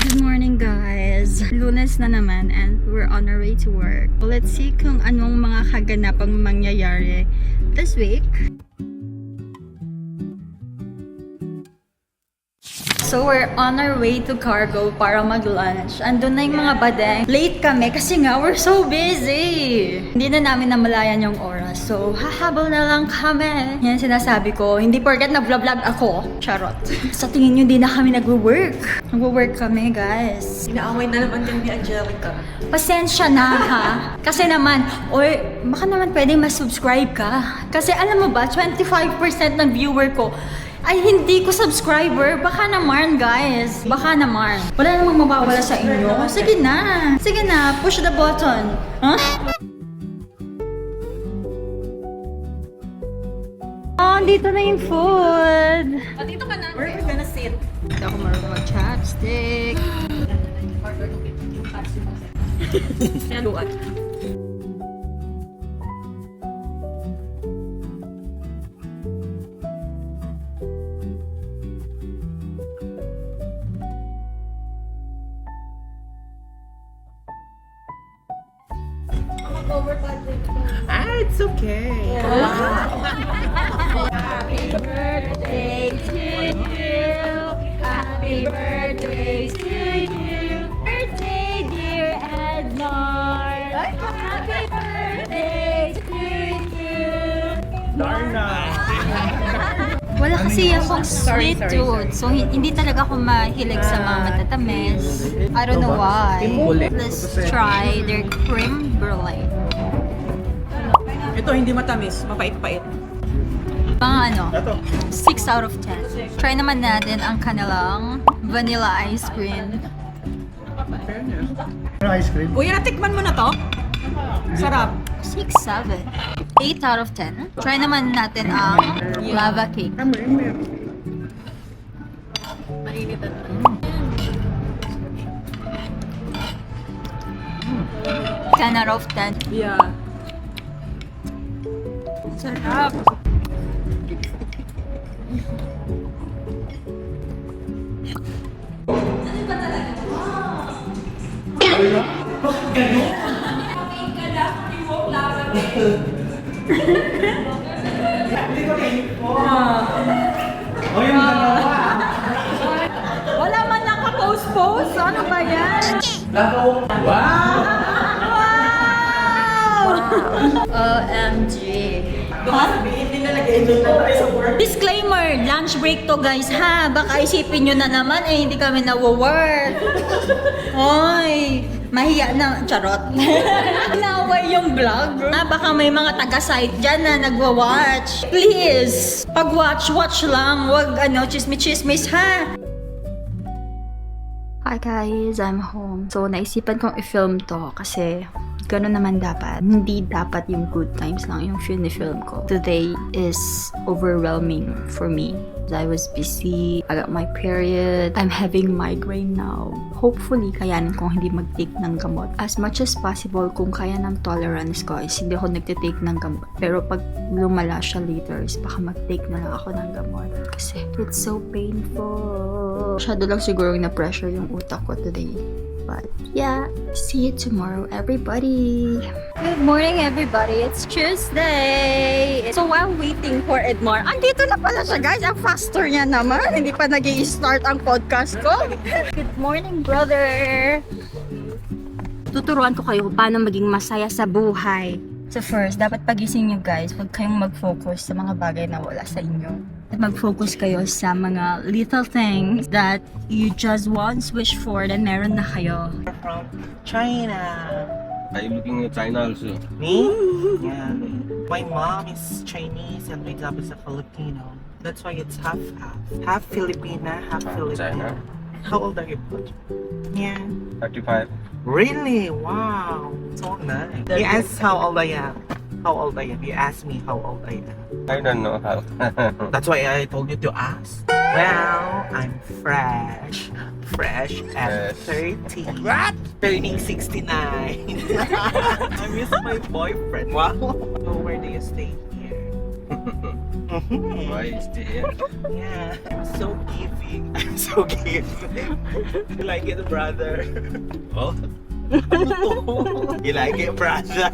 Good morning guys! Lunes na naman and we're on our way to work. Let's see kung anong mga kaganapang mangyayari this week. So we're on our way to Cargo para mag-lunch. Andun na yung mga badeng. Late kami kasi nga we're so busy. Hindi na namin namalayan yung oras. So hahabol na lang kami. Yan sinasabi ko. Hindi porket nag-vlog ako. Charot. Sa tingin nyo hindi na kami nagwo-work. Nagwo-work kami guys. Inaaway na naman din ni Angelica. Pasensya na ha. Kasi naman, oy, baka naman pwede mas-subscribe ka. Kasi alam mo ba, 25% ng viewer ko ay hindi ko subscriber. Baka naman guys. Baka naman. Wala namang mawawala sa inyo. Sige na. Sige na. Push the button. Huh? Oh, dito na yung food. Dito ka na. Where are we gonna sit? Hindi ako marunong mag-chopstick. Yaluan. It's okay. Happy birthday to you. Happy birthday to you. Birthday, dear Edmar. Happy birthday to you. Wala kasi akong sweet tooth. So, hindi talaga ako mahilig sa mga matatamis. I don't know why. Let's try their creme brulee. Ito hindi matamis, mapait-pait. Mga ano, 6 out of 10. Try naman natin ang kanilang vanilla ice cream. Ice cream. Uy, natikman mo na to? Sarap. 6, 7. 8 out of 10. Try naman natin ang lava cake. Mainit na. 10 out of 10. Yeah. Sarap. Oh, yung dalawa. Wala man naka-post-post. Ano ba yan? Wow! OMG. Disclaimer, lunch break to guys ha. Baka isipin nyo na naman hindi kami nawo-work. Oy, mahiya na, charot. Inaway yung vlog. Baka may mga taga-site dyan na nagwa-watch. Please, pag-watch, watch lang. Wag chismis-chismis ha. Hi guys, I'm home. So, naisipan kong i-film to kasi gano'n naman dapat. Hindi dapat yung good times lang yung film ko. Today is overwhelming for me. I was busy. I got my period. I'm having migraine now. Hopefully, kayanin kong hindi mag-take ng gamot. As much as possible, kung kaya ng tolerance ko, is hindi ako nagtitake ng gamot. Pero pag lumala siya later, is baka mag-take na lang ako ng gamot. Kasi it's so painful. Masyado lang siguro na-pressure yung utak ko today. But yeah, see you tomorrow, everybody. Good morning, everybody. It's Tuesday. So while waiting for Edmar, andito na pala siya, guys. Ang faster niya naman. Hindi pa nag-i-start ang podcast ko. Good morning, brother. Tuturuan ko kayo kung paano maging masaya sa buhay. So first, dapat pagising nyo guys, huwag kayong mag-focus sa mga bagay na wala sa inyo. At mag-focus kayo sa mga little things that you just once wish for na meron na kayo. From China. Are you looking at China also? Me? Yeah. My mom is Chinese and my dad is a Filipino. That's why it's half-half. Half Filipina, half Filipino. China. How old are you? Yeah. 35. Really? Wow. So nice. He asked how old I am. How old I am. You asked me how old I am. I don't know how. That's why I told you to ask. Well, I'm fresh. Fresh at Yes. 30. What? Turning 69. I miss my boyfriend. Wow. So where do you stay here? Why stay here? Yeah, I'm so giving. I'm so giving. You like it, brother? Oh. You like it, brother?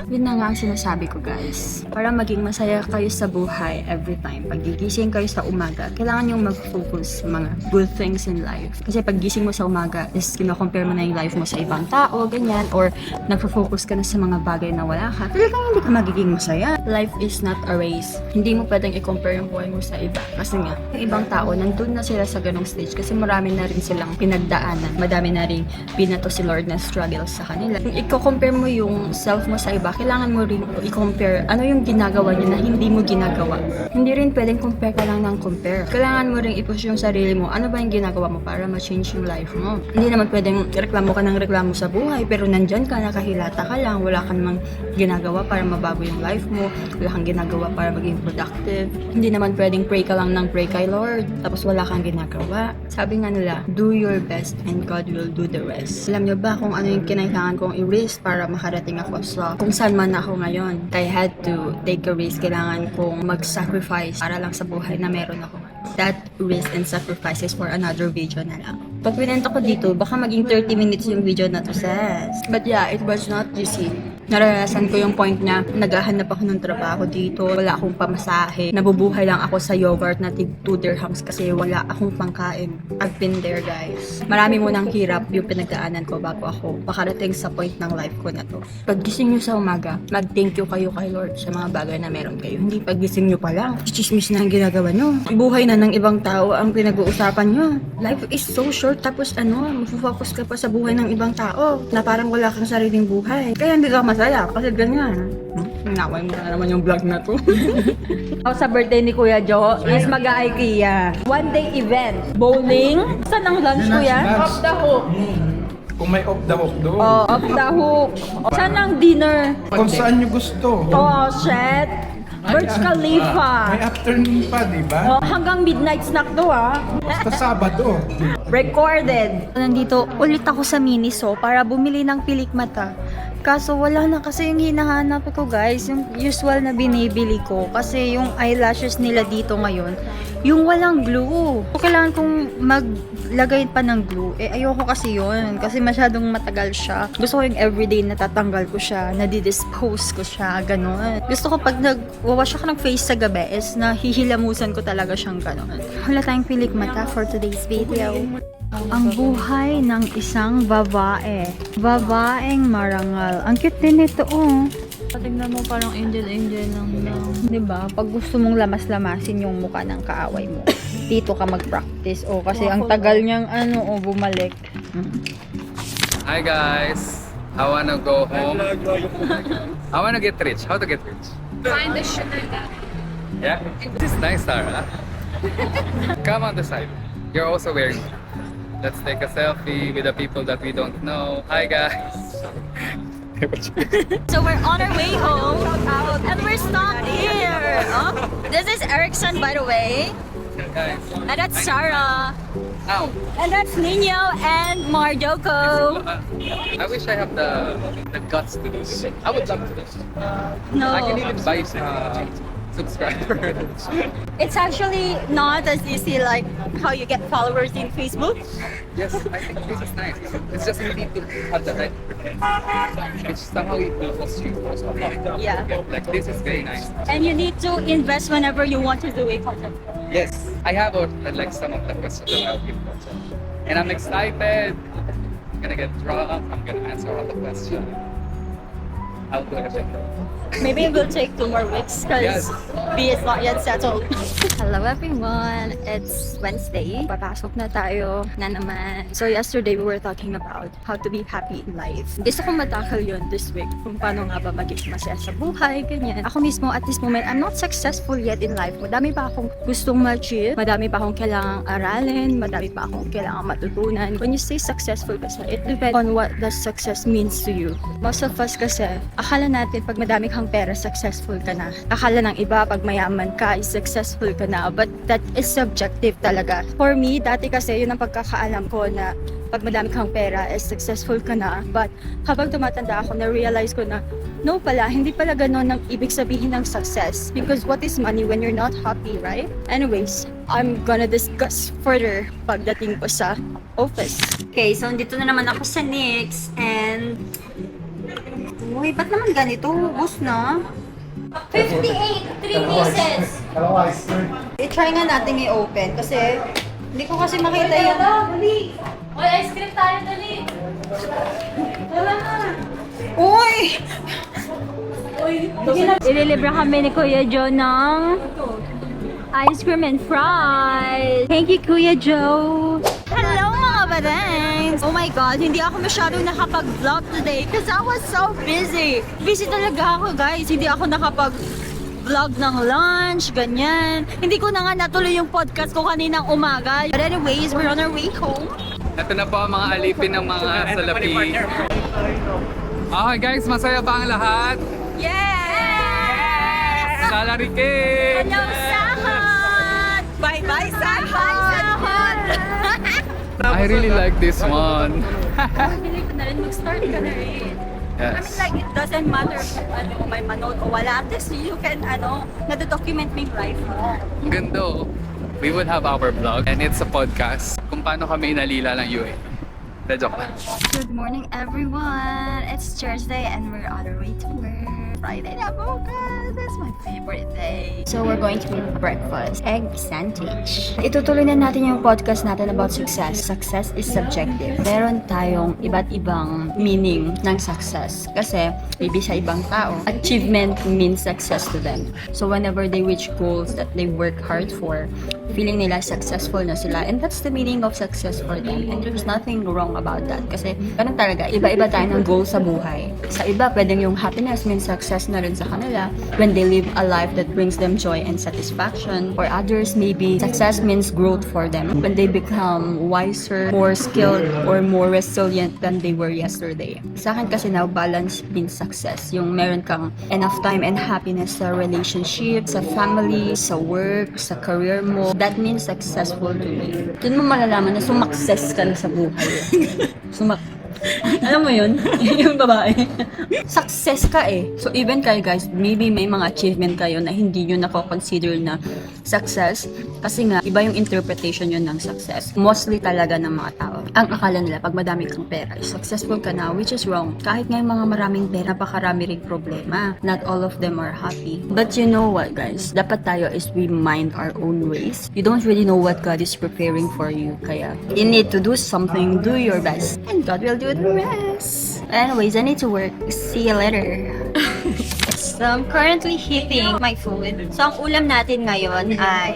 Yun na nga ang sinasabi ko, guys. Para maging masaya kayo sa buhay every time. Pag gigising kayo sa umaga, kailangan yung mag-focus sa mga good things in life. Kasi pag gising mo sa umaga is kino-compare mo na yung life mo sa ibang tao, ganyan, or nagfo-focus ka na sa mga bagay na wala ka, talagang hindi ka magiging masaya. Life is not a race. Hindi mo pwedeng i-compare yung buhay mo sa iba. Kasi nga, yung ibang tao, nandun na sila sa ganong stage kasi marami na rin silang pinagdaanan. Madami na rin binato si Lord na struggle sa kanila. Kung i-compare mo yung self mo sa iba, kailangan mo rin i-compare ano yung ginagawa niya na hindi mo ginagawa. Hindi rin pwedeng compare ka lang ng compare. Kailangan mo rin i-push yung sarili mo. Ano ba yung ginagawa mo para ma-change yung life mo? Hindi naman pwedeng reklamo ka ng reklamo sa buhay pero nandyan ka, nakahilata ka lang, wala ka namang ginagawa para mabago yung life mo, wala kang ginagawa para maging productive. Hindi naman pwedeng pray ka lang ng pray kay Lord tapos wala kang ginagawa. Sabi nga nila, do your best and God will do the rest. Alam niyo ba kung ano yung kinailangan kong i-risk para makarating ako sa kung saan man ako ngayon? I had to take a risk. Kailangan kong mag-sacrifice para lang sa buhay na meron ako. That risk and sacrifice is for another video na lang. Pag pinento ko dito, baka maging 30 minutes yung video na to, sis. But yeah, it was not easy. Naranasan ko yung point na naghahanap ako ng trabaho dito, wala akong pamasahe, nabubuhay lang ako sa yogurt na tig 2 dirhams kasi wala akong pangkain. I've been there, guys. Marami mo nang hirap yung pinagdaanan ko bago ako makarating sa point ng life ko na to. Pag gising nyo sa umaga, mag-thank you kayo kay Lord sa mga bagay na meron kayo. Hindi pag gising nyo pa lang, chismis na ang ginagawa nyo. Buhay na ng ibang tao ang pinag-uusapan nyo. Life is so short, tapos mag-focus ka pa sa buhay ng ibang tao na parang wala kang sariling buhay. Kaya hindi ka masaya kasi ganyan. Naway mo na naman yung vlog na to. Sa birthday ni Kuya Jo is mag-IKEA. One day event. Bowling. Saan ang lunch, Kuya? Off the hook. Kung may off the hook doon. Oh, off the hook. Saan ang dinner? Kung saan nyo gusto. Oh, shit. Burj Khalifa. May afternoon pa, di ba? Oh, hanggang midnight snack to, ah. Basta Sabado. Recorded. Nandito ulit ako sa Miniso para bumili ng pilik mata. Kaso wala na kasi yung hinahanap ko, guys, yung usual na binibili ko. Kasi yung eyelashes nila dito ngayon, yung walang glue. Kailangan kong maglagay pa ng glue. Ayoko kasi yun. Kasi masyadong matagal siya. Gusto ko yung everyday natatanggal ko siya, nadidispose ko siya, gano'n. Gusto ko pag nag-wash ako ng face sa gabi is nahihilamusan ko talaga siyang gano'n. Wala tayong pilik mata for today's video. Ang buhay ng isang babae. Babaeng marangal. Ang cute din ito, oh. Tingnan mo parang angel-angel lang. Diba? Pag gusto mong lamas-lamasin yung mukha ng kaaway mo, dito ka mag-practice. Oh, kasi ang tagal niyang bumalik. Hi guys, I wanna go home. I wanna get rich. How to get rich? Find the sugar daddy. Yeah, this is nice, Sarah. Come on the side. You're also wearing. Let's take a selfie with the people that we don't know. Hi guys. So we're on our way home, and we're stopped here. Oh, this is Erickson, by the way, Guys. and that's Sarah, Ow. and that's Nino and Mardoko. I wish I have the guts to do this. I would love to do this. No, I can even buy subscribers. it's actually not as easy like how you get followers in Facebook. Yes, I think this is nice. It's just you need to have the right, which somehow it will cost you most of it. Yeah. Like this is very nice. And you need to invest whenever you want to do a content. Yes, I have like some of the questions that I'll give also. And I'm excited. I'm gonna get drunk. I'm gonna answer all the questions. I'll do everything. Maybe it will take 2 more weeks because Yes. B is not yet settled. Hello everyone! It's Wednesday. Papasok na tayo na naman. So yesterday we were talking about how to be happy in life. Gusto kong matakal yun this week. Kung paano nga ba maging masaya sa buhay, ganyan. Ako mismo at this moment, I'm not successful yet in life. Madami pa akong gustong ma-achieve. Madami pa akong kailangang aralin. Madami pa akong kailangang matutunan. When you say successful kasi, it depends on what the success means to you. Most of us kasi, Akala natin pag madami kang pera, successful ka na. Akala ng iba pag mayaman ka, is successful ka na. But that is subjective talaga. For me, dati kasi yun ang pagkakaalam ko na pag madami kang pera, is successful ka na. But habang tumatanda ako, na-realize ko na no pala, hindi pala ganun ang ibig sabihin ng success. Because what is money when you're not happy, right? Anyways, I'm gonna discuss further pagdating ko sa office. Okay, so dito na naman ako sa NYX and uy, ba't naman ganito? Ubus na. 58, 3 pieces. I-try nga natin i-open kasi hindi ko kasi makita yung... Dali. Oy, ice cream tayo, dali. Tara na. Uy! Ililibre kami ni Kuya Joe ng ice cream and fries. Thank you, Kuya Joe. Hello mga badangs! Oh my God, hindi ako masyadong nakapag-vlog today because I was so busy. Busy talaga ako guys. Hindi ako nakapag-vlog ng lunch, ganyan. Hindi ko na nga natuloy yung podcast ko kaninang umaga. But anyways, we're on our way home. Ito na po ang mga alipin ng mga salapi. Okay guys, masaya ba ang lahat? Yes! Salary cake! Hello, Sahot! Bye-bye, Sahot! Sahot! I really like this one. Pili ko na rin, mag-start ka na rin. I mean, Yes. like, it doesn't matter kung may manood o wala. At least you can, nado-document mo yung life mo. Ang ganda oh. We would have our vlog and it's a podcast kung paano kami inalila ng UAE. De joke lang. Good morning, everyone. It's Thursday and we're on our way to work. Friday na bukas. That's my favorite day. So we're going to eat breakfast. Egg sandwich. Itutuloy na natin yung podcast natin about success. Success is subjective. Meron tayong iba't ibang meaning ng success. Kasi maybe sa ibang tao, achievement means success to them. So whenever they reach goals that they work hard for, feeling nila successful na sila. And that's the meaning of success for them. And there's nothing wrong about that. Kasi ganun talaga, iba-iba tayo ng goal sa buhay. Sa iba, pwedeng yung happiness means success na rin sa kanila when they live a life that brings them joy and satisfaction. For others, maybe success means growth for them when they become wiser, more skilled, or more resilient than they were yesterday. Sa akin kasi now, balance means success. Yung meron kang enough time and happiness sa relationship, sa family, sa work, sa career mo. That means successful to me. Doon mo malalaman na sumakses ka na sa buhay. Alam mo yun? Yung babae. Success ka eh. So even kayo guys, maybe may mga achievement kayo na hindi nyo nako-consider na success. Kasi nga, iba yung interpretation yun ng success. Mostly talaga ng mga tao. Ang akala nila, pag madami kang pera, successful ka na, which is wrong. Kahit nga yung mga maraming pera, napakarami ring problema. Not all of them are happy. But you know what guys? Dapat tayo is we mind our own ways. You don't really know what God is preparing for you. Kaya, you need to do something, do your best. And God will do the rest. Anyways, I need to work. See you later. So, I'm currently heating my food. So, ang ulam natin ngayon ay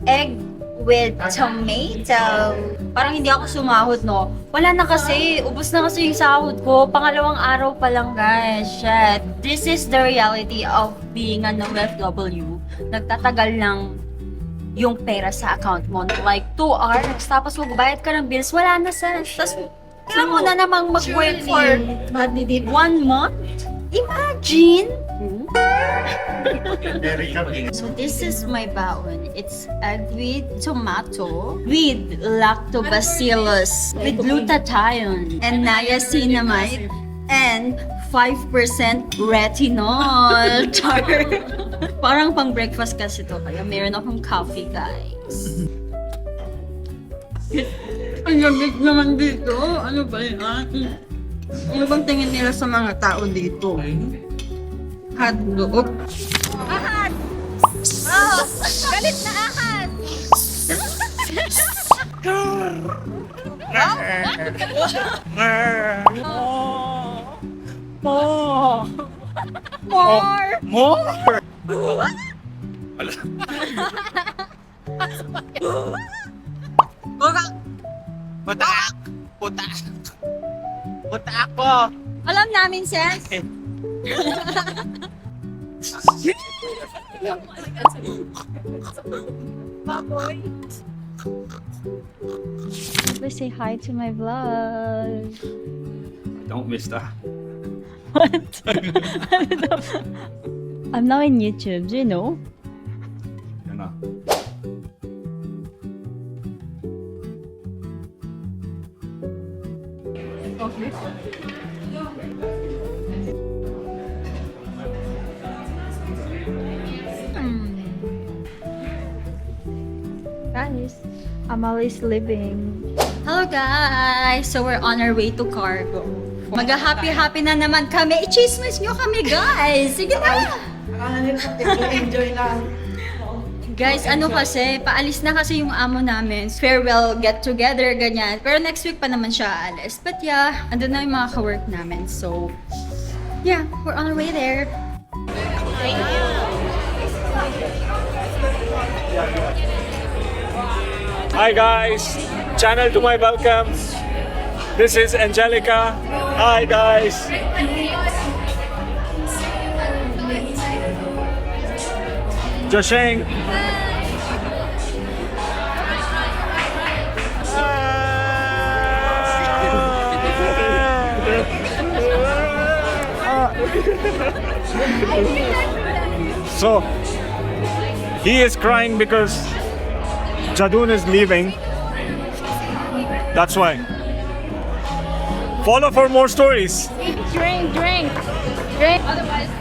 egg with tomato. Parang hindi ako sumahod, no? Wala na kasi. Ubus na kasi yung sahod ko. Pangalawang araw pa lang, guys. Shit. This is the reality of being an OFW. Nagtatagal lang yung pera sa account mo. Like 2 hours. Tapos magbayad ka ng bills. Wala na sa... Tapos, kailangan mo na namang mag-work for 1 month? Imagine! So this is my baon. It's egg with tomato, with lactobacillus, with glutathione, and niacinamide, and 5% retinol. Char. Parang pang breakfast kasi to. Kaya meron akong coffee, guys. Ang lamig naman dito. Ano ba yan? Ano bang tingin nila sa mga tao dito? Hotdog. Ahas! Oh, galit na ahas! More! More! Putak! Putak! Putak ko! Alam namin, Sens. Please say hi to my vlog. Don't miss that. What? I'm now in YouTube, do you know? Guys, Amal is living. Hello guys! So we're on our way to Cargo. Mag-happy-happy na naman kami. I-chismis nyo kami guys! Sige na! Enjoy lang. Guys, ano kasi, paalis na kasi yung amo namin. Farewell, get together, ganyan. Pero next week pa naman siya aalis. But yeah, andun na yung mga ka-work namin. So, yeah, we're on our way there. Hi guys, channel to my welcome. This is Angelica. Hi guys. Josheng. So, he is crying because Jadun is leaving. That's why. Follow for more stories. Drink. Otherwise.